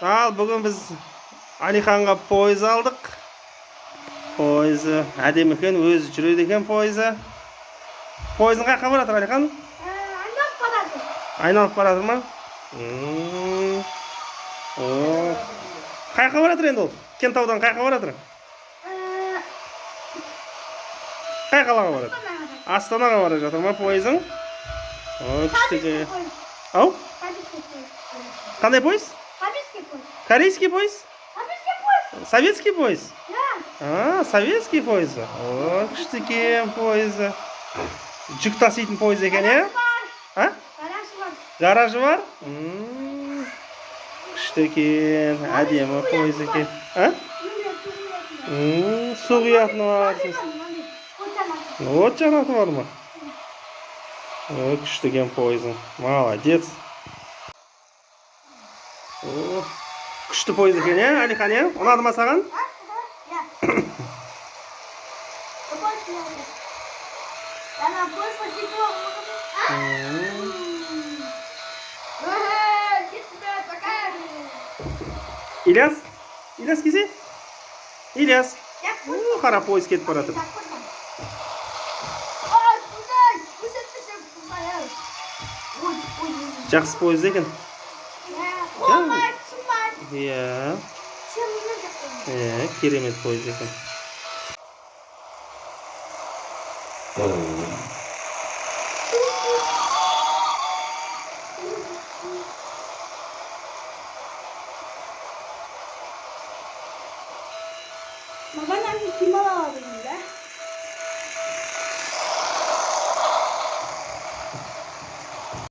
Al bugün biz Alixanға poyz алдық. Poyzы әдемі екен, өзі жүреді екен poyzы. Poyzың қайаққа баратыр Алихан? Айналып барады. Айналып баратыр ма? Қайаққа баратыр енді ол? Кентаудан қайаққа баратыр? Қай қалаға барады? Астанаға бара жатыр ма poyzың? Күштіге. Ау? Қандай poyz? Корейский poyz? Советский poyz? Советский poyz. Күшті екен poyzы. Жүк таситын poyz екен, е? Гаражы бар? Күшті екен, әдемі poyz екен. Су құятыны бар. От жанаты бар ма? Күшті екен poyzың. Молодец. Күшті poyz екен, е, Алихан, е? Ұнады ма саған? İlyas? İlyas kezi? İlyas? Қара poyz кетіп баратыр. Жақсы poyz екен. Иә. Керемет poyz екен. Маған кім алады?